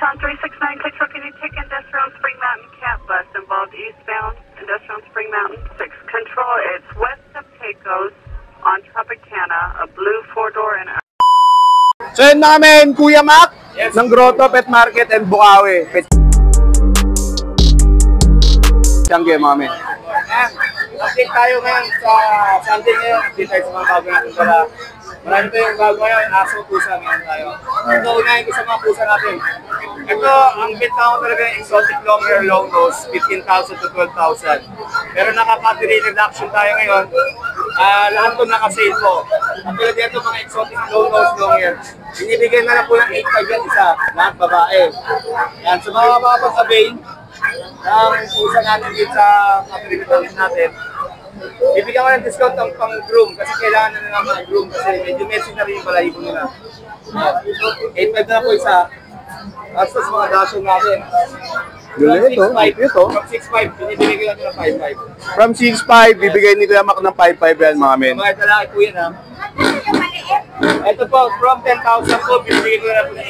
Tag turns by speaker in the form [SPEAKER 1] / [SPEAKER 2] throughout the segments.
[SPEAKER 1] Town 369 Control, can you take Industrial Spring Mountain Cat Bus involved eastbound Industrial Spring Mountain 6 Control? It's west of Pecos on Tropicana, a blue 4-door and
[SPEAKER 2] So yun namin, Kuya Mac, yes, ng Grotto Pet Market and Bukawi. Tiyangge, mami.
[SPEAKER 3] Update tayo ngayon sa Sunday ngayon. Update tayo sa mga bago natin dala. Marami tayong bago ngayon. Aso, pusa ngayon tayo. Ito, unahin ko sa mga pusa natin. Ito, ang bit na talaga yung exotic long hair, long nose, 15,000 to 12,000. Pero naka-battery reduction tayo ngayon. Lahat ito naka-sale po. Ang tulad dito mga exotic long nose, long hair. Binibigyan na lang po ng 8,500 yan isa. Lahat babae. Yan, sa mga makapag-avail ng pusa natin dito sa battery reduction natin, bibigyan ko ng discount ang pang-groom kasi kailangan na nila mga groom kasi medyo messy na rin yung balahibo nila. 8,500 na po isa. Tapos sa mga dasyon natin.
[SPEAKER 2] From
[SPEAKER 3] 6,500, binibigay ko lang ng 5,500.
[SPEAKER 2] From 6,500, bibigay ni Kuya Mac ng 5,500 yan, mga men.
[SPEAKER 3] Mga lalaki po yan, ha? Ito po, from 10,000 po, bibigay ko lang po ng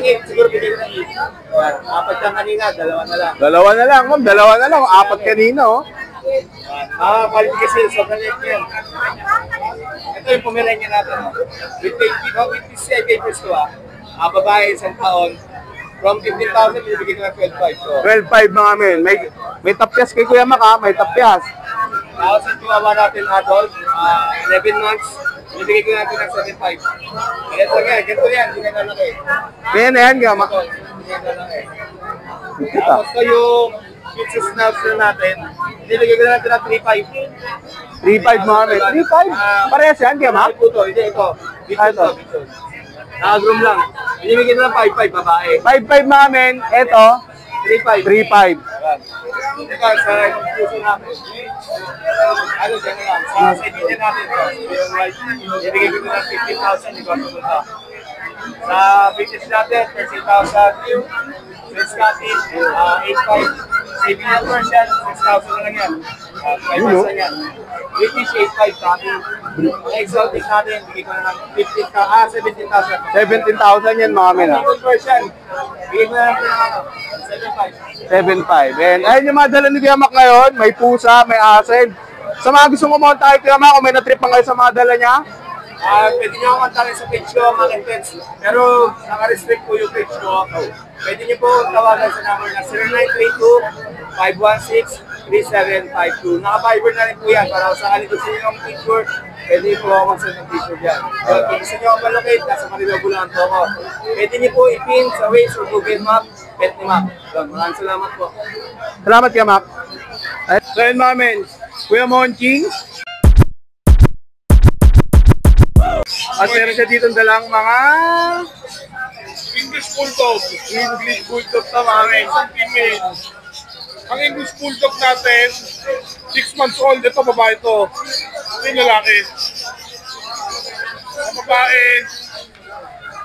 [SPEAKER 3] 8,000. Siguro bibigay ko ng 8,000. Apat lang kanina, dalawa na lang.
[SPEAKER 2] Dalawa na lang, ma'am. Dalawa na lang. Apat kanina, oh.
[SPEAKER 3] Qualification, sobrang liit yan. Ito yung Pomeranian natin, oh. With this papers ko, babae, isang taon. From 15,000, bibigay ko ng 12,500.
[SPEAKER 2] 12,500, mga men. May tapyas kay Kuya Mac, ha? May tapyas.
[SPEAKER 3] Tapos yung chihuahua natin, adult, 11 months, bibigay ko natin ng 7,500. Ganito yan, hindi na lalaki.
[SPEAKER 2] Kaya na yan, Kuya Mac.
[SPEAKER 3] Hindi na lalaki. Tapos ito yung future snaps na natin, bibigay ko natin ng 3,500.
[SPEAKER 2] 3,500, mga men. 3,500? Parehas yan, Kuya Mac?
[SPEAKER 3] Hindi ito. Ito. Nakagroom lang. Binibigyan na ng 5,500 babae.
[SPEAKER 2] 5,500, mga men. Ito,
[SPEAKER 3] 3,500.
[SPEAKER 2] 3,500.
[SPEAKER 3] Ito, sa puso natin. Ano, dyan na lang. Sa edilya natin ito. Binibigyan ko na ng 15,000. Ikaw pumunta. Sa British natin, 13,000. French Scottish, 8,500. Siberian Persian, 6,000 na lang yan. 5,000 yan. British, 8,500 natin. Ang exotic natin, bigay ko na ng 17,000.
[SPEAKER 2] 17,000 yan, mga men, ha?
[SPEAKER 3] Siberian Persian, bigay ko na lang 7,500.
[SPEAKER 2] 7,500. And ayun yung mga dala ni Kuya Mac ngayon. May pusa, may asin. Sa mga gusto kumonta kay Kuya Mac, kung may natrip pa kayo sa mga dala niya,
[SPEAKER 3] pwede nyo kumontakin sa page ko, mga friends. Pero naka-restrict po yung page ko. Pwede nyo po tawagan sa number na 0932-516-3752. Naka-Viber na rin po yan. Para sa kanito sa inyong picture, pwede po ako mag-send ng picture dyan. Kung gusto nyo ako malocate, nasa Manila Bulan po ako. Pwede nyo po i-pin sa Waze or Google Map, Pet ni Mac. Maraming salamat po.
[SPEAKER 2] salamat Kuya Mac. So yun, mga men. Kuya Monching. At meron siya dito dalang mga
[SPEAKER 4] English Bulldog.
[SPEAKER 2] English Bulldog na, mga men.
[SPEAKER 4] Isang female. Ang English Bulldog natin, 6 months old. Ito, babae ito. Ito yung lalaki.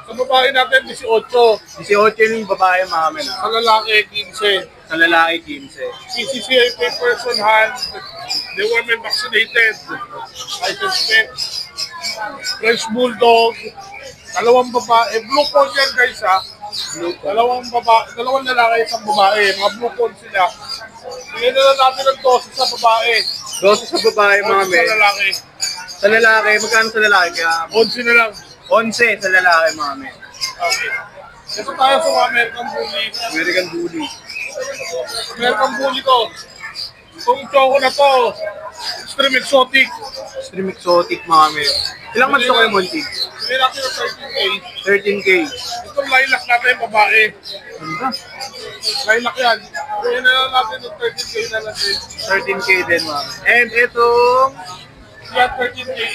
[SPEAKER 4] Sa babae natin, 18.
[SPEAKER 2] 18 yung babae, mga men.
[SPEAKER 4] Sa lalaki, 15.
[SPEAKER 2] Sa lalaki, 15.
[SPEAKER 4] CCCI papers on hand. They were men vaccinated. License plate. French Bulldog. Dalawang babae. Blue phone yan, guys, ha. Dalawang lalaki, isang babae. Mga blue phone sila. Tingnan na natin ang dosis sa babae.
[SPEAKER 2] Dosis sa babae, mga men.
[SPEAKER 4] Sa lalaki.
[SPEAKER 2] Sa lalaki, magkano sa lalaki? Kaya
[SPEAKER 4] 11 na lang.
[SPEAKER 2] 11 sa lalaki, mga men.
[SPEAKER 4] Okay. Ito tayo sa mga American Bully.
[SPEAKER 2] American Bully.
[SPEAKER 4] American Bully ko. Itong choco na to, extreme exotic.
[SPEAKER 2] Extreme exotic, mga men. Ilang months to kayo, Monty?
[SPEAKER 4] Hindi natin ng 13K.
[SPEAKER 2] 13K.
[SPEAKER 4] Itong lilac natin, babae.
[SPEAKER 2] Ganda.
[SPEAKER 4] Lilac yan. Kaya na lang natin ng 13K na natin.
[SPEAKER 2] 13K din, mga men. And itong
[SPEAKER 4] Yan, 13K.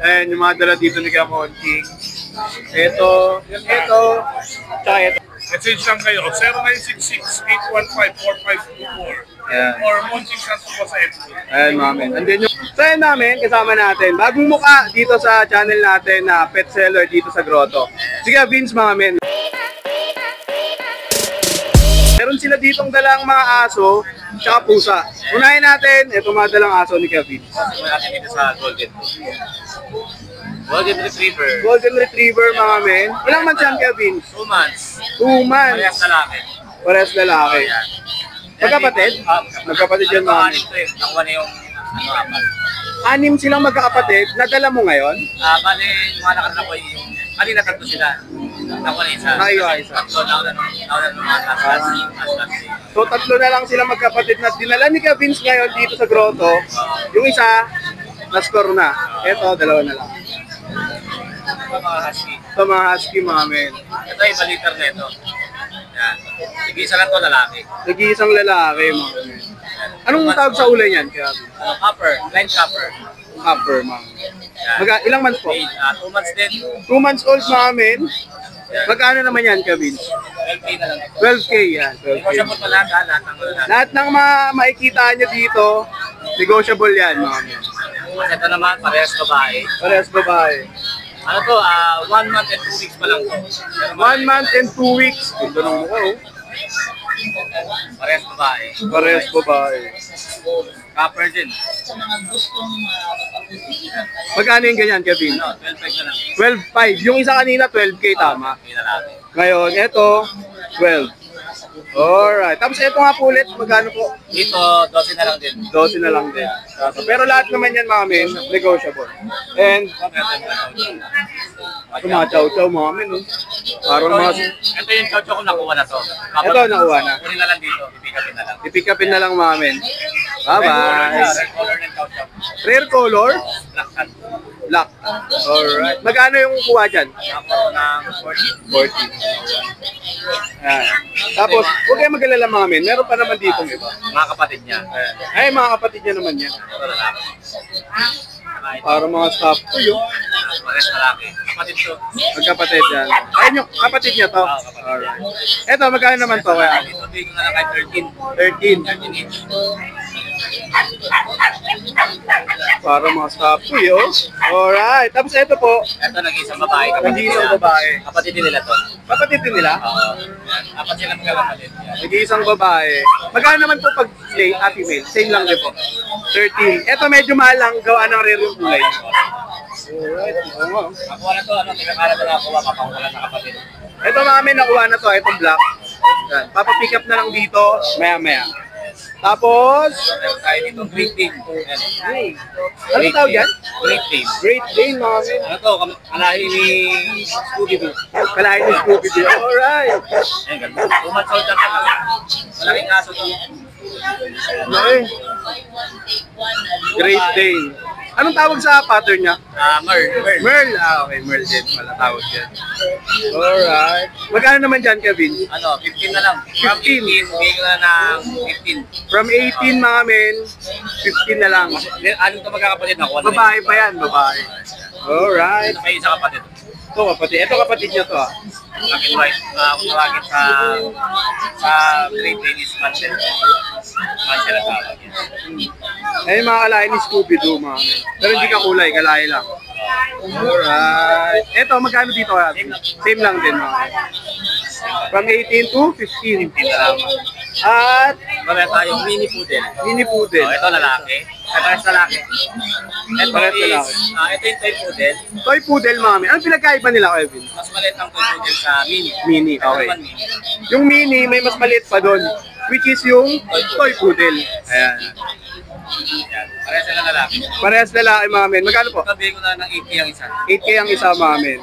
[SPEAKER 2] and yung mga dala dito ni Kuya Monching. Ito, tsaka ito.
[SPEAKER 4] Message lang kayo, 0966-815-4524.
[SPEAKER 2] Ayan.
[SPEAKER 4] Or Monching Santo po sa FB.
[SPEAKER 2] Ayan, mga men. Andun yung sa'yo namin, kasama natin. Bagong muka dito sa channel natin na pet seller dito sa Grotto. Sige, Vince, mga men. Meron sila ditong dalang mga aso, tsaka pusa. Unahin natin, ito mga dalang aso ni Kuya Vince.
[SPEAKER 3] Natin dito sa Golden. Golden Retriever.
[SPEAKER 2] Golden Retriever, mga men. Ilang months yan, Kevin?
[SPEAKER 3] 2 months.
[SPEAKER 2] 2 months.
[SPEAKER 3] Parehas lalaki.
[SPEAKER 2] Parehas lalaki.
[SPEAKER 3] Yan.
[SPEAKER 2] Magkapatid? Magkapatid yan, mga men.
[SPEAKER 3] Ito eh. Nakuha na yung apat.
[SPEAKER 2] 6 silang magkakapatid. Nadala mo ngayon?
[SPEAKER 3] Bale, mga nakaraan ko yung kanina tatlo sila. Nakuha na isa.
[SPEAKER 2] Ay, isa.
[SPEAKER 3] Tatlo, nauna ng mga last.
[SPEAKER 2] So, 3 na lang sila magkapatid na dinala ni Kevin ngayon dito sa grotto. Yung isa, na-score na. Ito, 2 na lang.
[SPEAKER 3] Ito mga husky.
[SPEAKER 2] Ito, mga husky, mga men.
[SPEAKER 3] Ito yung baliter na ito. Yan. Sige, isa lang to lalaki.
[SPEAKER 2] Nag-iisang lalaki, mga men. Anong tawag sa ulay niyan, Kevin?
[SPEAKER 3] Copper, blind copper.
[SPEAKER 2] Copper, mga men. Ilang months po?
[SPEAKER 3] 2 months din.
[SPEAKER 2] 2 months old, mga men. Magkano naman yan, Kevin?
[SPEAKER 3] 12K na lang.
[SPEAKER 2] 12K yan. 12K.
[SPEAKER 3] Negotiable pa lahat, lahat ng
[SPEAKER 2] Lahat ng makikita nyo dito, negotiable yan, mga men.
[SPEAKER 3] Ito naman, parehas babae.
[SPEAKER 2] Parehas babae.
[SPEAKER 3] Ano to, 1 month and 2 weeks pa lang to.
[SPEAKER 2] 1 month and 2 weeks. Ganda ng mukha, oh.
[SPEAKER 3] Parehas babae.
[SPEAKER 2] Parehas babae.
[SPEAKER 3] Copper din.
[SPEAKER 2] Magkano yung ganyan, Kevin?
[SPEAKER 3] 12.5 na lang.
[SPEAKER 2] 12.5. Yung isa kanina, 12K, tama.
[SPEAKER 3] May lalaki.
[SPEAKER 2] Ngayon, ito, 12. Alright. Tapos ito nga po ulit, magkano po?
[SPEAKER 3] Dito, 12 na lang din.
[SPEAKER 2] 12 na lang din. Pero lahat naman yan, mga men, negotiable. And, tumachaw-chaw, mga men, oh. Parang mga...
[SPEAKER 3] Ito yung chow-chow ko nakuha na to.
[SPEAKER 2] Ito, nakuha na.
[SPEAKER 3] Kunin na lang dito, ipikapin na lang.
[SPEAKER 2] Ipikapin na lang, mga men. Bye-bye.
[SPEAKER 3] Red color ng chow-chow.
[SPEAKER 2] Rare color?
[SPEAKER 3] Black cat.
[SPEAKER 2] Black. Alright. Magkano yung kuha dyan?
[SPEAKER 3] Ako ng 14.
[SPEAKER 2] 14. Ayan. Tapos, huwag kayo mag-alala, mga men. Meron pa naman dito iba.
[SPEAKER 3] Mga kapatid niya.
[SPEAKER 2] Ay, mga kapatid niya naman yan.
[SPEAKER 3] Ito lalaki.
[SPEAKER 2] Para mga staff ko yun.
[SPEAKER 3] Parehas lalaki. Kapatid to.
[SPEAKER 2] Magkapatid yan. Ayun yung kapatid niya to. Alright. Eto, magkano naman to? Kaya?
[SPEAKER 3] Dito, bigyan ko na lang kahit
[SPEAKER 2] 13.
[SPEAKER 3] 13. 13 each.
[SPEAKER 2] Para mga staff ko yun. Alright. Tapos ito po.
[SPEAKER 3] Ito, nag-iisang babae. Kapatid
[SPEAKER 2] Nag-iisang
[SPEAKER 3] nila.
[SPEAKER 2] babae.
[SPEAKER 3] Kapatid din nila to.
[SPEAKER 2] Kapatid din nila.
[SPEAKER 3] Oo. Apat sila magkakapatid.
[SPEAKER 2] Nag-iisang babae. Magkano naman po pag female? Same lang din po. 13. Ito medyo mahal lang. Gawa ng rare yung kulay. Alright. Oo nga.
[SPEAKER 3] Ako na to, pinakala na ako, papakulan na kapatid.
[SPEAKER 2] Ito mga men, nakuha na to. Itong black. Yan. Papapick up na lang dito. Maya-maya. Tapos,
[SPEAKER 3] Meron tayo dito, Great Dane.
[SPEAKER 2] ano tawag yan?
[SPEAKER 3] Great Dane.
[SPEAKER 2] Great Dane, mga men.
[SPEAKER 3] Ano to, kalahi ni Scooby-Doo.
[SPEAKER 2] Kalahin ni Scooby-Doo. Alright.
[SPEAKER 3] Ayan, ganda. 2 months old lang talaga. Malaking aso to.
[SPEAKER 2] Okay. Great Dane. Anong tawag sa pattern niya?
[SPEAKER 3] Merl.
[SPEAKER 2] Merl. Okay, Merl din pala tawag yan. Alright. Magkano naman dyan, Kevin?
[SPEAKER 3] Ano, 15 na lang. From
[SPEAKER 2] 15.
[SPEAKER 3] 18, bigay ko na ng 15.
[SPEAKER 2] From 18, mga men, 15 na lang.
[SPEAKER 3] Anong to magkakapatid? Nakuha na
[SPEAKER 2] Babae pa yan, babae. Alright.
[SPEAKER 3] Ito pa isa kapatid.
[SPEAKER 2] Ito, kapatid. Ito, kapatid niya to, ah.
[SPEAKER 3] Black and white. Kung tawagin sa Great Dane is Manchel. Manchel ang tawag yun.
[SPEAKER 2] Ayun, mga kalahin ni Scooby-Doo, mga men. Pero hindi ka kulay, kalahi lang. Alright. Ito, magkano dito kaya? Same lang din, mga men. From 18 to 15.
[SPEAKER 3] 15 na lang.
[SPEAKER 2] At
[SPEAKER 3] Meron tayong mini poodle.
[SPEAKER 2] mini poodle.
[SPEAKER 3] Oh, ito lalaki. Parehas lalaki. Ito
[SPEAKER 2] Parehas
[SPEAKER 3] is,
[SPEAKER 2] lalaki.
[SPEAKER 3] ito yung toy poodle.
[SPEAKER 2] Toy poodle, mga men. Anong pinagkaiba nila, Kevin?
[SPEAKER 3] Mas maliit ang toy poodle sa mini.
[SPEAKER 2] Mini,
[SPEAKER 3] Ito
[SPEAKER 2] okay.
[SPEAKER 3] naman mini.
[SPEAKER 2] Yung mini, may mas maliit pa doon. Which is yung toy poodle. Ayan.
[SPEAKER 3] Yan. Parehas sila lalaki.
[SPEAKER 2] Parehas lalaki, mga men. Magkano po?
[SPEAKER 3] Ito bigay ko na ng 80 ang isa.
[SPEAKER 2] 8K ang isa, mga men.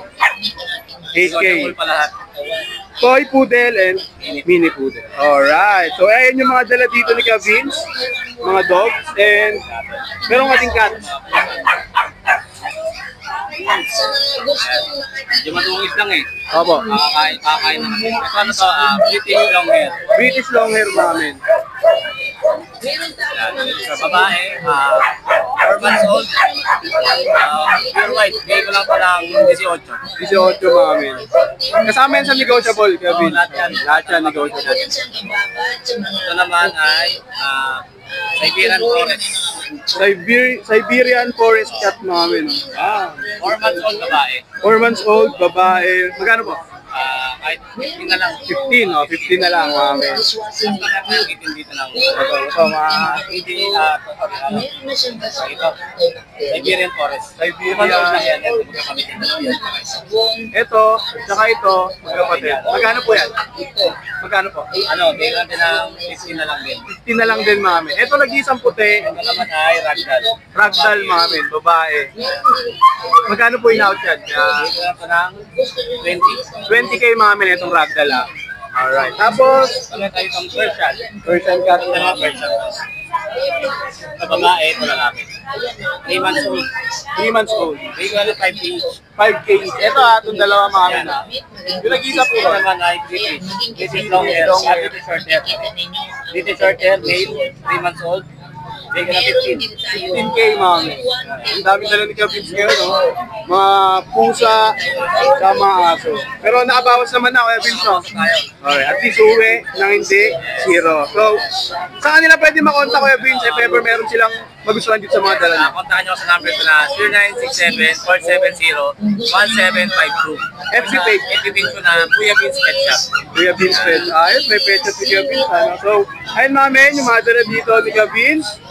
[SPEAKER 2] 8K.
[SPEAKER 3] Negotiable pa lahat.
[SPEAKER 2] Toy poodle and mini poodle. Alright. So, ayan yung mga dala dito ni Kevin. Mga dogs. And meron nga din cats.
[SPEAKER 3] Hindi matungis lang eh.
[SPEAKER 2] Opo.
[SPEAKER 3] Kakain na kasi. Ito ano to, British long hair.
[SPEAKER 2] British long hair, mga men.
[SPEAKER 3] Yan. Sa babae, 4 months old. Pure white. Bigay ko lang pa ng 18.
[SPEAKER 2] 18, mga men. Kasama yan sa negotiable, Kevin.
[SPEAKER 3] Lahat yan.
[SPEAKER 2] Lahat yan negotiable.
[SPEAKER 3] Ito naman ay Siberian Forest.
[SPEAKER 2] Siberian Forest Cat, mga men.
[SPEAKER 3] 4 months old babae.
[SPEAKER 2] 4 months old, babae. Magkano po?
[SPEAKER 3] Kahit 15 na lang.
[SPEAKER 2] 15, oh. 15 na lang, mga men.
[SPEAKER 3] Dito lang.
[SPEAKER 2] Ito, mga
[SPEAKER 3] Hindi, ito. Siberian Forest.
[SPEAKER 2] Siberian. Ito, tsaka ito, magkapatid. Magkano po yan? Magkano po?
[SPEAKER 3] Ano, bigyan natin ng 15 na lang din.
[SPEAKER 2] 15 na lang din, mga men. Ito, nag-iisang puti.
[SPEAKER 3] Ito naman ay ragdoll.
[SPEAKER 2] Ragdoll, mga men, babae. Magkano po in-out yan?
[SPEAKER 3] Bigyan natin ng 20.
[SPEAKER 2] 20K, mga men, itong ragdoll, ah. Alright. Tapos,
[SPEAKER 3] Ano tayo itong Persian?
[SPEAKER 2] Persian cat.
[SPEAKER 3] Ito naman Persian. Sa babae, ito lalaki. 3 months old.
[SPEAKER 2] 3 months old.
[SPEAKER 3] Bigyan natin 5 each.
[SPEAKER 2] 5K. Ito, itong dalawa, mga men, ah. Yung nag-iisa po,
[SPEAKER 3] Ito naman ay British. British long hair. Dito short hair. Dito short hair, male, 3 months old. Bigyan na 15.
[SPEAKER 2] 15K, mga men. Ang dami dala ni Kabibs ngayon, no? Mga pusa, sa mga aso. Pero nakabawas naman na, Kuya Vince, no? Okay, at least uwi nang hindi, 0. So, saan kanila pwede makontak, Kuya Vince, if ever meron silang magustuhan dito sa mga dala niya?
[SPEAKER 3] Kontakin nyo sa number ko na 0967-470-1752.
[SPEAKER 2] FB page.
[SPEAKER 3] FB page ko na Kuya Vince Pet Shop.
[SPEAKER 2] Kuya Vince Pet. Ayun, may pet shop si Kuya Vince, ano? So, ayun, mga men, yung mga dala dito ni Kuya Vince.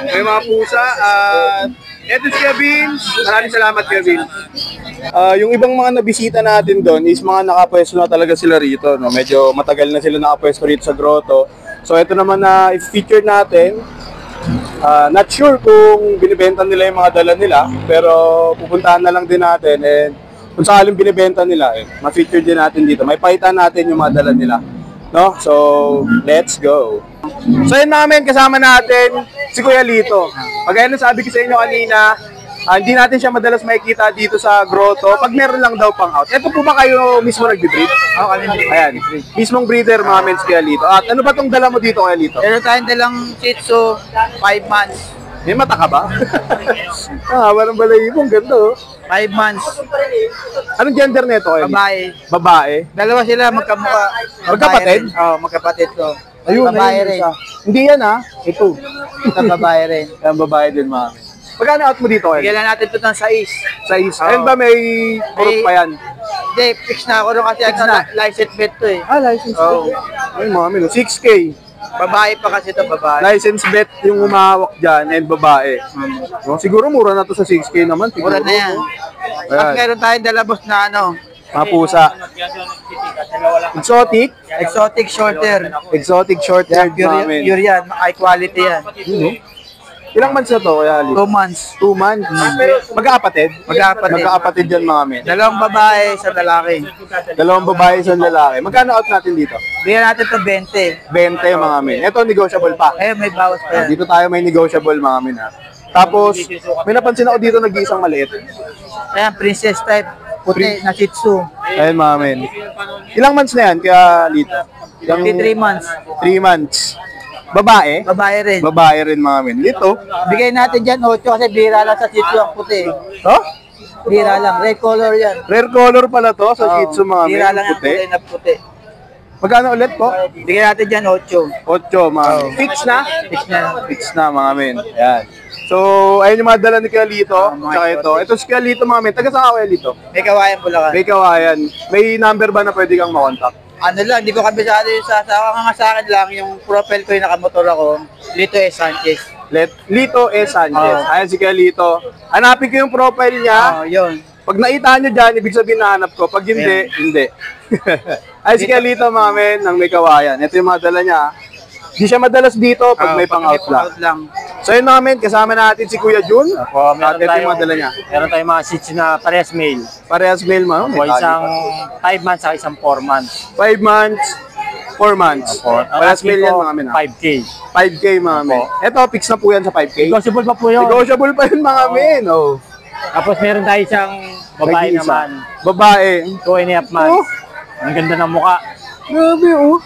[SPEAKER 2] May mga pusa, at eto si Kuya Vince. Maraming salamat, Kuya Vince. Yung ibang mga nabisita natin doon is mga nakapwesto na talaga sila rito, no? Medyo matagal na sila nakapwesto rito sa grotto. So, ito naman na i-feature natin. Not sure kung binibenta nila yung mga dala nila, pero pupuntahan na lang din natin, and kung sakaling binibenta nila, ma-feature din natin dito. May paitan natin yung mga dala nila, no? So, let's go. So, yun namin, kasama natin si Kuya Lito. Pagaya na sabi ko sa inyo kanina, hindi natin siya madalas makikita dito sa grotto. Pag meron lang daw pang out. Ito po ba kayo mismo nagbe-breed?
[SPEAKER 3] Ako kami.
[SPEAKER 2] Ayan, mismong breeder, mga men, si Kuya Lito. At ano ba tong dala mo dito, Kuya Lito?
[SPEAKER 3] Meron tayong dalang Shih Tzu, 5 months.
[SPEAKER 2] May mata ka ba? Walang balayibo. Ang ganda, oh.
[SPEAKER 3] 5 months.
[SPEAKER 2] Anong gender nito, Kuya Lito?
[SPEAKER 3] Babae.
[SPEAKER 2] Babae.
[SPEAKER 3] Dalawa sila magkamukha.
[SPEAKER 2] Magkapatid?
[SPEAKER 3] Oo, magkapatid ko.
[SPEAKER 2] Ayun,
[SPEAKER 3] babae
[SPEAKER 2] ayun,
[SPEAKER 3] rin.
[SPEAKER 2] isa. Hindi yan, ha? Ito.
[SPEAKER 3] Sa babae rin.
[SPEAKER 2] Yan, babae din, mga men. Magkano out mo dito, Kuya Lito?
[SPEAKER 3] Bigyan natin ito ng 6.
[SPEAKER 2] Sa is. Ayun ba may kurot pa yan?
[SPEAKER 3] Hindi, fix na ako rin kasi
[SPEAKER 2] Fix na.
[SPEAKER 3] license bet to eh.
[SPEAKER 2] License
[SPEAKER 3] Oo.
[SPEAKER 2] Ay, mga men, 6K.
[SPEAKER 3] Babae pa kasi ito, babae.
[SPEAKER 2] License bet yung umahawak dyan and babae. Siguro mura na to sa 6K naman. Siguro.
[SPEAKER 3] Mura na yan.
[SPEAKER 2] Ayan.
[SPEAKER 3] At meron tayong dalabos na ano,
[SPEAKER 2] Mga pusa. Exotic.
[SPEAKER 3] exotic shorter.
[SPEAKER 2] Exotic short haired, mga men.
[SPEAKER 3] Pure yan, high quality yan.
[SPEAKER 2] Ilang months na to, Kuya Lito?
[SPEAKER 3] 2 months.
[SPEAKER 2] 2 months. Magkakapatid?
[SPEAKER 3] Magkakapatid.
[SPEAKER 2] Magkakapatid yan, mga men.
[SPEAKER 3] Dalawang babae sa lalaki.
[SPEAKER 2] Dalawang babae sa lalaki. Magkano out natin dito?
[SPEAKER 3] Bigyan natin ito 20.
[SPEAKER 2] 20, mga men. Ito, negotiable pa.
[SPEAKER 3] Eh, may bawas pa yan.
[SPEAKER 2] Dito tayo may negotiable, mga men, ha. Tapos, may napansin ako dito nag-iisang maliit.
[SPEAKER 3] Ayan, princess type. Puti na Shih Tzu.
[SPEAKER 2] Ayun, mga men. Ilang months na yan, Kuya Lito?
[SPEAKER 3] 23 months.
[SPEAKER 2] 3 months. Babae?
[SPEAKER 3] Babae rin.
[SPEAKER 2] Babae rin, mga men. Lito?
[SPEAKER 3] Bigay natin dyan 8 kasi bira lang sa Shih Tzu ang puti.
[SPEAKER 2] Oh?
[SPEAKER 3] Bira lang. Red color yan.
[SPEAKER 2] Rare color pala to sa Shih Tzu, mga men.
[SPEAKER 3] Bira lang ang
[SPEAKER 2] Puti.
[SPEAKER 3] puti na puti.
[SPEAKER 2] Magkano ulit po?
[SPEAKER 3] Bigay natin dyan 8.
[SPEAKER 2] 8, mga men. Fix na?
[SPEAKER 3] Fix na.
[SPEAKER 2] Fix na, mga men. Ayan. So, ayun yung mga dala ni Kuya Lito. Tsaka ito. Ito si Kuya Lito, mga men. Taga saan ka, Kuya Lito?
[SPEAKER 3] May kawayan Bulacan.
[SPEAKER 2] May kawayan. May number ba na pwede kang makontak?
[SPEAKER 3] Ano lang, hindi ko kabisado yung sa akin lang, yung profile ko yung nakamotor ako, Lito S. Sanchez.
[SPEAKER 2] Lito S. Sanchez.
[SPEAKER 3] Oh.
[SPEAKER 2] Ayan si Kuya Lito. Hanapin ko yung profile niya.
[SPEAKER 3] Yun.
[SPEAKER 2] Pag nakita nyo dyan, ibig sabihin nahanap ko. Pag hindi, hindi. Ay, si Kuya Lito, mga men, ng may kawayan. Ito yung mga dala niya. Di siya madalas dito pag may pang-out lang. So yun, mga men, kasama natin si Kuya Jun. At ito yung mga dala niya.
[SPEAKER 5] Meron tayong mga Shih Tzu na parehas male.
[SPEAKER 2] Parehas male, mga
[SPEAKER 5] O isang 5 months at isang 4 months.
[SPEAKER 2] 5 months, 4 months. Parehas male yan, mga men.
[SPEAKER 5] 5K.
[SPEAKER 2] 5K, mga men. Ito, fix na po yan sa 5K.
[SPEAKER 5] Negotiable pa po yun.
[SPEAKER 2] Negotiable pa yun, mga men. Oh.
[SPEAKER 5] Tapos meron tayo isang babae
[SPEAKER 2] Nag-iisa.
[SPEAKER 5] naman.
[SPEAKER 2] Babae.
[SPEAKER 5] 2.5 months. Ang ganda ng mukha.
[SPEAKER 2] Grabe, oh.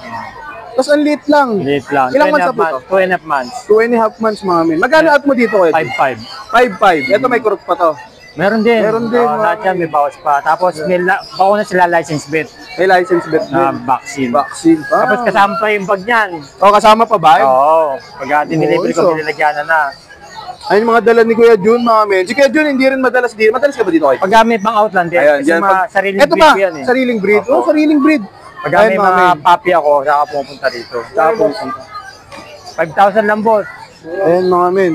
[SPEAKER 2] Tapos ang liit lang.
[SPEAKER 5] Liit lang.
[SPEAKER 2] Ilang months na po ito?
[SPEAKER 5] 2.5 months.
[SPEAKER 2] 2.5 months, mga men. Magkano out mo dito, Kuya Jun?
[SPEAKER 5] 5.5.
[SPEAKER 2] 5.5. Ito may kurot pa to.
[SPEAKER 5] Meron din.
[SPEAKER 2] Meron din,
[SPEAKER 5] Lahat yan may bawas pa. Tapos may bago na sila license bet
[SPEAKER 2] May license bet
[SPEAKER 5] na
[SPEAKER 2] din.
[SPEAKER 5] vaccine.
[SPEAKER 2] Vaccine pa.
[SPEAKER 5] Tapos kasama pa yung bag niyan.
[SPEAKER 2] O, kasama pa ba?
[SPEAKER 5] Oo. Pag dinilibre
[SPEAKER 2] so.
[SPEAKER 5] ko, nilagyan na.
[SPEAKER 2] Ayun mga dala ni Kuya Jun, mga men. Si Kuya Jun hindi rin madalas dito. Madalas ka ba dito kayo?
[SPEAKER 5] Pag may pang outland din,
[SPEAKER 2] Ayan,
[SPEAKER 5] kasi
[SPEAKER 2] dyan.
[SPEAKER 5] mga sariling
[SPEAKER 2] Ito
[SPEAKER 5] breed
[SPEAKER 2] ba?
[SPEAKER 5] ko yan eh.
[SPEAKER 2] Sariling breed?
[SPEAKER 5] Opo.
[SPEAKER 2] Oh, sariling breed.
[SPEAKER 5] Pag
[SPEAKER 2] Ayun,
[SPEAKER 5] may
[SPEAKER 2] mga
[SPEAKER 5] mga
[SPEAKER 2] men.
[SPEAKER 5] puppy ako, saka pupunta dito.
[SPEAKER 2] Saka pupunta.
[SPEAKER 5] 5,000 lang boss.
[SPEAKER 2] Ayun mga men.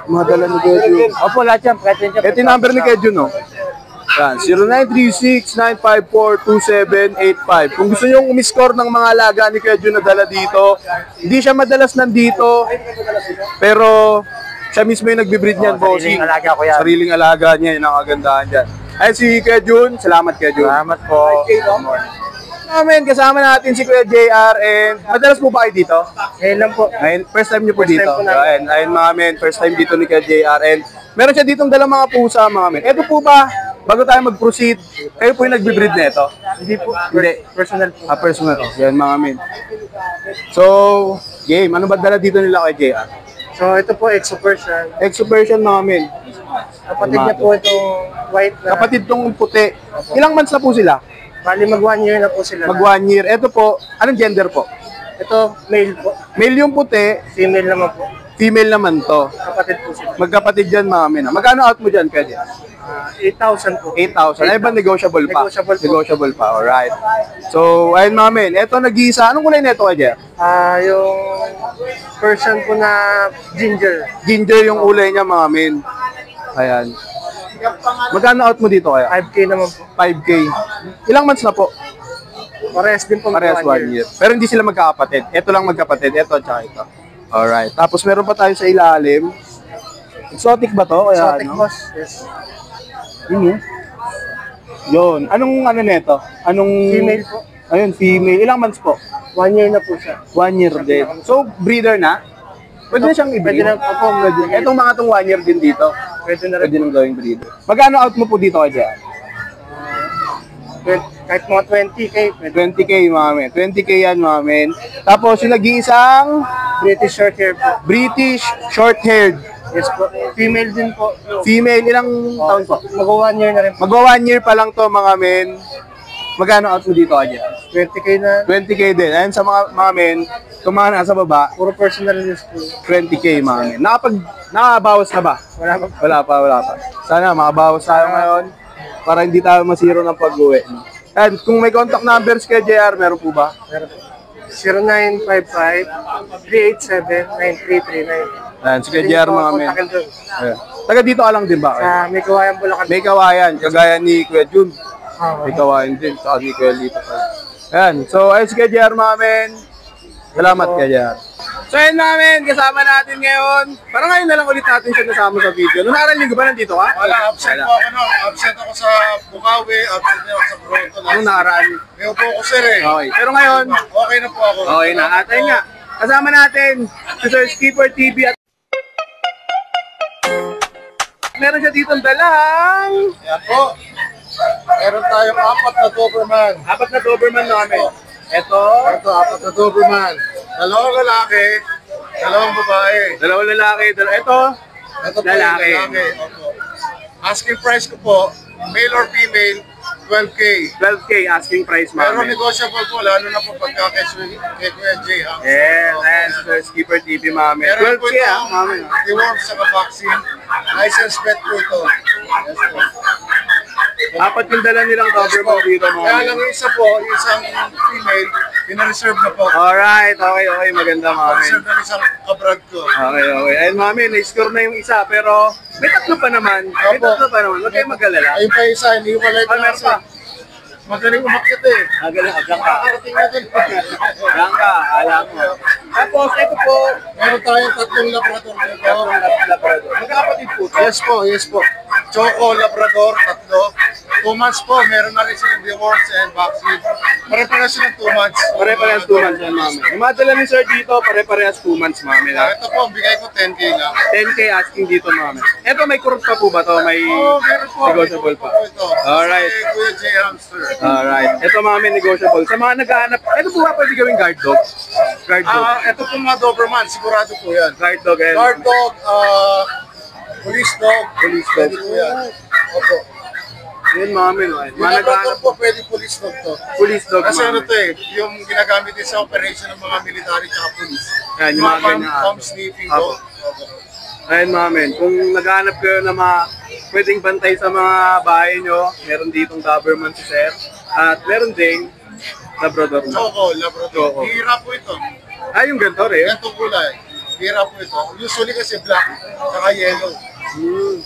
[SPEAKER 2] Mga dala ni Kuya Jun.
[SPEAKER 5] Opo, lahat yan. Present yan.
[SPEAKER 2] Ito yung number ni Kuya Jun, no? Yan, 0936-954-2785. Kung gusto nyo umiscore ng mga alaga ni Kuya Jun na dala dito, hindi siya madalas nandito, pero siya mismo yung nagbe-breed niyan, bossing.
[SPEAKER 5] Sariling alaga ko yan.
[SPEAKER 2] Sariling alaga niya, yun ang kagandahan dyan. Ay, si Kuya Jun, salamat Kuya Jun.
[SPEAKER 5] Salamat po.
[SPEAKER 2] Amen, kasama natin si Kuya JR and madalas po ba kayo dito?
[SPEAKER 5] Ngayon lang po.
[SPEAKER 2] Ayun, first time niyo po
[SPEAKER 5] First
[SPEAKER 2] dito.
[SPEAKER 5] time po namin.
[SPEAKER 2] Ayun mga men, first time dito ni Kuya JR and meron siya ditong dalang mga pusa mga men. Ito po ba, bago tayo mag-proceed, kayo po yung nagbe-breed na ito?
[SPEAKER 5] Hindi po.
[SPEAKER 2] Hindi.
[SPEAKER 5] Personal po.
[SPEAKER 2] Personal. Yan mga men. So, game, ano ba dala dito nila kay JR?
[SPEAKER 5] So, ito po, Exo Persian.
[SPEAKER 2] Exo version mga men.
[SPEAKER 5] Kapatid niya po itong white na.
[SPEAKER 2] Kapatid tong puti. Ilang months na po sila?
[SPEAKER 5] Bali, mag 1 year na po sila.
[SPEAKER 2] Mag 1 year. Ito po, anong gender po?
[SPEAKER 5] Ito, male po.
[SPEAKER 2] Male yung puti,
[SPEAKER 5] Female naman po.
[SPEAKER 2] female naman to.
[SPEAKER 5] Kapatid po sila.
[SPEAKER 2] Magkapatid dyan mga men. Magkano out mo dyan, pwede?
[SPEAKER 5] 8,000 po.
[SPEAKER 2] 8,000. Ay ba negotiable pa?
[SPEAKER 5] Negotiable po.
[SPEAKER 2] Negotiable pa, alright. So, ayun mga men. Ito nag-iisa. Anong kulay nito kaya?
[SPEAKER 5] Yung Persian po na ginger.
[SPEAKER 2] Ginger yung kulay niya mga men. Ayan. Magkano out mo dito kaya?
[SPEAKER 5] 5K naman po.
[SPEAKER 2] 5K. Ilang months na po?
[SPEAKER 5] Parehas din po.
[SPEAKER 2] Parehas 1 year. Pero hindi sila magkakapatid. Ito lang magkapatid. Ito at saka ito. Alright. Tapos meron pa tayo sa ilalim. Exotic ba to? Kaya,
[SPEAKER 5] Exotic
[SPEAKER 2] ano?
[SPEAKER 5] boss. Yes.
[SPEAKER 2] Yun. Anong ano nito? Anong...
[SPEAKER 5] Female po.
[SPEAKER 2] Ayun, female. Ilang months po?
[SPEAKER 5] 1 year na po siya.
[SPEAKER 2] 1 year din. So, breeder na? Pwede na siyang i-breed?
[SPEAKER 5] Pwede na po.
[SPEAKER 2] Pwede. Etong mga tong 1 year din dito.
[SPEAKER 5] Pwede na rin.
[SPEAKER 2] Pwede nang gawing breeder. Magkano out mo po dito kaya?
[SPEAKER 5] Kahit mga 20K. Pwede.
[SPEAKER 2] 20K mga men. 20K yan mga men. Tapos yung nag-iisang
[SPEAKER 5] British short hair po.
[SPEAKER 2] British short-haired.
[SPEAKER 5] Yes po. Female din po.
[SPEAKER 2] Female, ilang taon po?
[SPEAKER 5] Mag 1 year na rin po.
[SPEAKER 2] Magwa 1 year pa lang to mga men. Magkano out mo dito kaya?
[SPEAKER 5] 20K na.
[SPEAKER 2] 20K din. Ayun sa mga men, itong mga nasa baba,
[SPEAKER 5] Puro personal use po.
[SPEAKER 2] 20K mga men. Nakabawas na ba?
[SPEAKER 5] Wala pa.
[SPEAKER 2] Wala pa. Sana makabawas tayo ngayon para hindi tayo masiro ng pag-uwi. And kung may contact numbers kay JR, meron po ba?
[SPEAKER 5] Meron po. 0955-387-9339.
[SPEAKER 2] Ayan, si kay JR mga men.
[SPEAKER 5] Kontakin doon.
[SPEAKER 2] Ayan. Taga dito ka lang din ba?
[SPEAKER 5] Sa May Kawayan, Bulacan.
[SPEAKER 2] May kawayan, kagaya ni Kuya Jun.
[SPEAKER 5] Oo.
[SPEAKER 2] May kawayan din, saka ni Kuya Lito. Ayan, so ayun si kay JR mga men. Salamat kay JR. So ayun mga men, kasama natin ngayon. Parang ngayon na lang ulit natin siya nasama sa video. Noong nakaraan linggo ba nandito ka?
[SPEAKER 4] Wala, absent po ako, no? Absent ako sa Bukawi, absent din ako sa Toronto.
[SPEAKER 2] Noong nakaraan.
[SPEAKER 4] Ngayon po ako, sir, eh.
[SPEAKER 2] Okay. Pero ngayon,
[SPEAKER 4] Okay na po ako.
[SPEAKER 2] okay na. At ayun nga, kasama natin si Sir Skipper TV at meron siya ditong dalang
[SPEAKER 4] Yan po. Meron tayong 4 na Doberman.
[SPEAKER 2] 4 na Doberman namin. Ito,
[SPEAKER 4] Ito, 4 na Doberman. 2 lalaki, 2 babae.
[SPEAKER 2] dalawang lalaki, ito,
[SPEAKER 4] Ito po
[SPEAKER 2] Lalaki.
[SPEAKER 4] yung lalaki. Opo. Asking price ko po, male or female, 12K.
[SPEAKER 2] 12K asking price
[SPEAKER 4] Pero
[SPEAKER 2] namin.
[SPEAKER 4] negotiable po, lalo na po pagka kay Kuya J.
[SPEAKER 2] Yes, and Sir Skipper TV mami.
[SPEAKER 4] Meron po
[SPEAKER 2] 12K
[SPEAKER 4] ito,
[SPEAKER 2] mami.
[SPEAKER 4] deworm sa vaccine. License pet po ito. Yes po.
[SPEAKER 2] 4 yung dala nilang Doberman dito
[SPEAKER 4] Kaya
[SPEAKER 2] mami.
[SPEAKER 4] lang yung isa po, yung isang female, pina-reserve na po.
[SPEAKER 2] Alright, okay, maganda mami.
[SPEAKER 4] Reserve na isang kabrad ko.
[SPEAKER 2] Okay. Ayun mami, na-score na yung isa pero may tatlo pa naman. May
[SPEAKER 4] Opo.
[SPEAKER 2] tatlo pa naman. Huwag kayong mag-alala.
[SPEAKER 4] Ayun pa yung isa, hindi ko malay
[SPEAKER 2] Ah, meron pa.
[SPEAKER 4] Magaling umakyat eh.
[SPEAKER 2] Agalang ka.
[SPEAKER 4] Nakakarating na din.
[SPEAKER 2] Alam ka, alam mo. Tapos, ito po,
[SPEAKER 4] Meron tayong 3 Labrador dito.
[SPEAKER 2] Labrador. Magkakapatid po to.
[SPEAKER 4] Yes po. Choco, Labrador, 3. 2 months po, meron na rin silang deworms and vaccine. Pare-parehas silang 2 months.
[SPEAKER 2] Pare-parehas 2 months yan, mami. Yung madala ni Sir dito, pare-parehas 2 months, mami.
[SPEAKER 4] Ito po, bigay ko 10K lang.
[SPEAKER 2] 10K asking dito, mami. Ito, may kurot pa po ba to? May
[SPEAKER 4] Meron po.
[SPEAKER 2] negotiable pa.
[SPEAKER 4] Ito.
[SPEAKER 2] Alright.
[SPEAKER 4] Si Kuya J. Hamster.
[SPEAKER 2] Alright. Ito, mami, negotiable. Sa mga naghahanap, ito po ba pwede gawing guard dog? Guard dog.
[SPEAKER 4] Ito po mga Doberman, sigurado po yan.
[SPEAKER 2] Guard dog, and
[SPEAKER 4] Guard dog, police dog.
[SPEAKER 2] Police dog.
[SPEAKER 4] Pwede po yan. Opo.
[SPEAKER 2] yun, mami, no?
[SPEAKER 4] Yung
[SPEAKER 2] Mga
[SPEAKER 4] Labrador
[SPEAKER 2] naghahanap
[SPEAKER 4] po, pwede police dog to.
[SPEAKER 2] police dog,
[SPEAKER 4] Kasi ano
[SPEAKER 2] mami.
[SPEAKER 4] to eh, yung ginagamit din sa operation ng mga military at police.
[SPEAKER 2] Yan, yung mga ganyan.
[SPEAKER 4] Pump sniffing
[SPEAKER 2] Opo.
[SPEAKER 4] dog. Opo.
[SPEAKER 2] Ayun mga men, kung naghahanap kayo na mga pwedeng bantay sa mga bahay nyo, meron ditong Doberman si Sir. At meron ding Labrador.
[SPEAKER 4] Choco, Labrador. Hira po ito.
[SPEAKER 2] Ah, yung ganito rin?
[SPEAKER 4] Ganitong kulay. Hira po ito. Usually kasi black, saka yellow.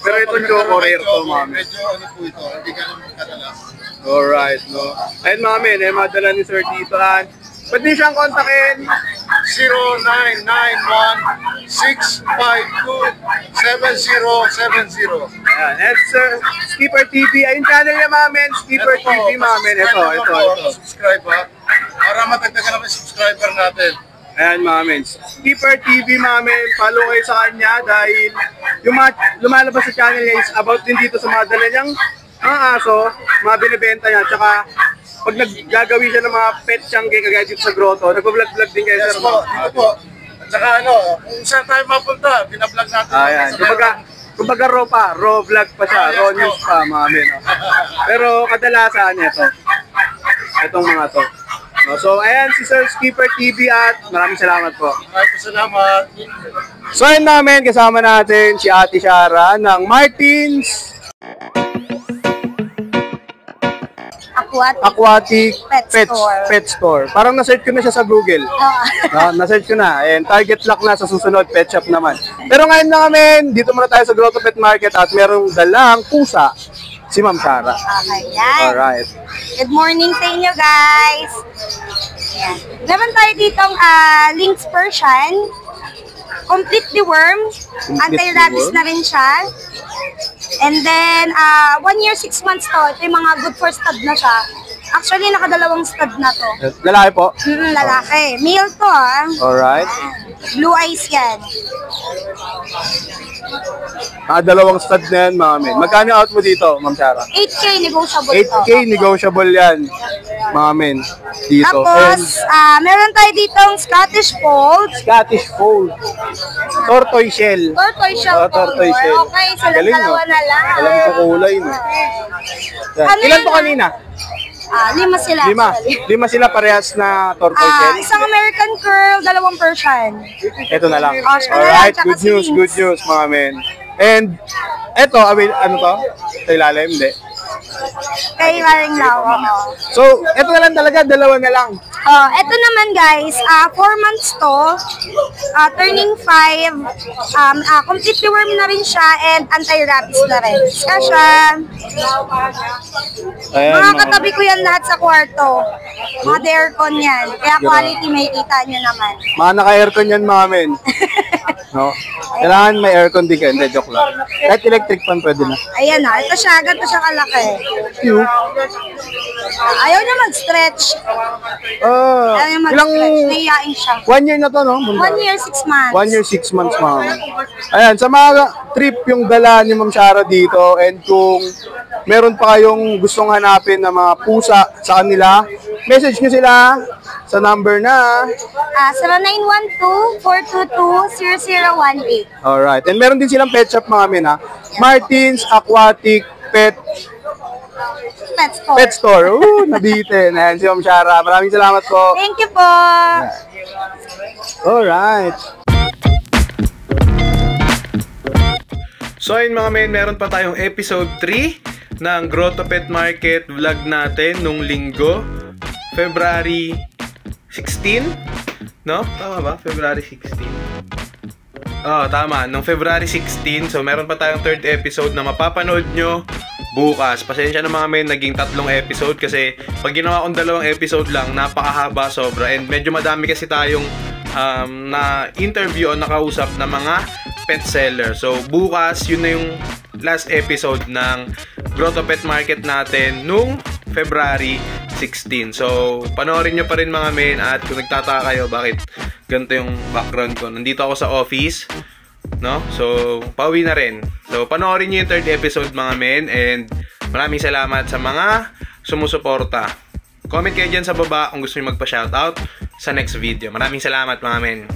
[SPEAKER 2] Pero ito Choco rare to mga men.
[SPEAKER 4] Medyo ano po ito, hindi ka naman kadalas.
[SPEAKER 2] Alright, no. Ayun mga men, madala ni Sir dito. Pwede siyang kontakin.
[SPEAKER 4] 0991-652-7070.
[SPEAKER 2] Ayan, and Sir, Skipper TV. Ayun channel niya mga men, Skipper TV mga men. Ito.
[SPEAKER 4] Subscribe ha. Para matagdagan naman yung subscriber natin.
[SPEAKER 2] Ayan mga men, Skipper TV mga men. Follow kayo sa kanya dahil yung mga lumalabas sa channel niya is about din dito sa mga dala niyang mga aso, mga binibenta niya. Tsaka pag naggagawin siya ng mga pet changge kagaya dito sa grotto, nagpa-vlog din kayo.
[SPEAKER 4] Yes po, dito po. At saka ano, kung saan tayo mapunta, binablog natin.
[SPEAKER 2] Ayan, kumbaga raw vlog pa siya, raw news pa mga men. No? Pero kadalasan itong mga to. No? So ayan, si Sir Skipper TV at maraming salamat po.
[SPEAKER 4] Maraming salamat.
[SPEAKER 2] So ayun namin, kasama natin si Ate Shara ng Martins Aquatic Pet Store. Parang na-search ko na siya sa Google. Na-search ko na. And target lock na sa susunod, pet shop naman. Pero ngayon na kami, dito muna tayo sa Grotto Pet Market at merong dalang pusa, si Ma'am Shara.
[SPEAKER 6] Okay, yan.
[SPEAKER 2] Alright.
[SPEAKER 6] Good morning sa inyo, guys. Ayan. Meron tayo ditong Lynx Persian. Complete deworm. Anti-rabies na rin siya. And then, 1 year, 6 months to. Ito yung mga good for stud na siya. Actually, nakadalawang stud na to.
[SPEAKER 2] Lalaki po?
[SPEAKER 6] Lalaki. Male to, ha.
[SPEAKER 2] Alright.
[SPEAKER 6] Blue eyes yan.
[SPEAKER 2] Dalawang stud na yan, mga men. Magkano out mo dito, Ma'am Shara?
[SPEAKER 6] 8K negotiable to.
[SPEAKER 2] 8K negotiable yan, mga men. Dito.
[SPEAKER 6] Tapos, meron tayo ditong Scottish Fold.
[SPEAKER 2] Scottish Fold. Tortoise shell.
[SPEAKER 6] Tortoise shell.
[SPEAKER 2] Tortoise shell.
[SPEAKER 6] Okay, silang
[SPEAKER 2] Galing, no?
[SPEAKER 6] dalawa na lang.
[SPEAKER 2] Alam ko kulay, no? Yan.
[SPEAKER 6] Ano
[SPEAKER 2] Ilan
[SPEAKER 6] yan,
[SPEAKER 2] to kanina?
[SPEAKER 6] 5 sila.
[SPEAKER 2] 5. 5 sila parehas na tortoise shell.
[SPEAKER 6] Isang American Curl, 2 Persian.
[SPEAKER 2] Ito na lang.
[SPEAKER 6] Siya na lang,
[SPEAKER 2] Alright,
[SPEAKER 6] tsaka
[SPEAKER 2] good
[SPEAKER 6] si
[SPEAKER 2] news,
[SPEAKER 6] Lynx.
[SPEAKER 2] good news, mga men. And, eto, ano to? Sa ilalim, hindi.
[SPEAKER 6] Kay Laring Lau.
[SPEAKER 2] So, eto na lang talaga, dalawa na lang.
[SPEAKER 6] Ito naman guys, 4 months to, turning 5, complete deworm na rin siya and anti-rabies na rin. Kasya,
[SPEAKER 2] Ayan,
[SPEAKER 6] mga katabi ko yan lahat sa kwarto. Mga aircon yan. Kaya quality may kita nyo naman.
[SPEAKER 2] Mga naka-aircon yan, mga men. No? Kailangan may aircon din ka. Hindi, joke lang. Kahit electric fan pwede na.
[SPEAKER 6] Ayan na, ito siya, ganito siya kalaki.
[SPEAKER 2] Cute.
[SPEAKER 6] Ayaw niya mag-stretch. Ayaw niya
[SPEAKER 2] Ilang,
[SPEAKER 6] mag-stretch. Nahiyain siya.
[SPEAKER 2] 1 year na to, no?
[SPEAKER 6] 1 year, 6 months.
[SPEAKER 2] 1 year, 6 months, mga men. Ayan, sa mga trip yung dala ni Ma'am Shara dito, and kung meron pa kayong gustong hanapin na mga pusa sa kanila, message nyo sila sa number na
[SPEAKER 6] 0912-422-0018.
[SPEAKER 2] alright. And meron din silang pet shop, mga men, ha? Martins Aquatic Pet Store. Nabitin. Ayan, si Ma'am Shara. Maraming salamat po.
[SPEAKER 6] Thank you po.
[SPEAKER 2] Alright. So ayun mga men, meron pa tayong episode 3 ng Grotto Pet Market vlog natin nung linggo, February 16, no? Tama ba? February 16. Tama. Nung February 16. So meron pa tayong third episode na mapapanood nyo bukas. Pasensya na mga men, naging 3 episode kasi pag ginawa kong 2 episode lang, napakahaba sobra. And medyo madami kasi tayong na interview o nakausap na mga pet seller. So bukas, yun na yung last episode ng Grotto Pet Market natin nung February 16. So panoorin nyo pa rin mga men, at kung nagtataka kayo bakit ganito yung background ko, nandito ako sa office, no? So pauwi na rin. So panoorin nyo yung third episode mga men, and maraming salamat sa mga sumusuporta. Comment kayo dyan sa baba kung gusto nyo magpa-shoutout sa next video. Maraming salamat mga men.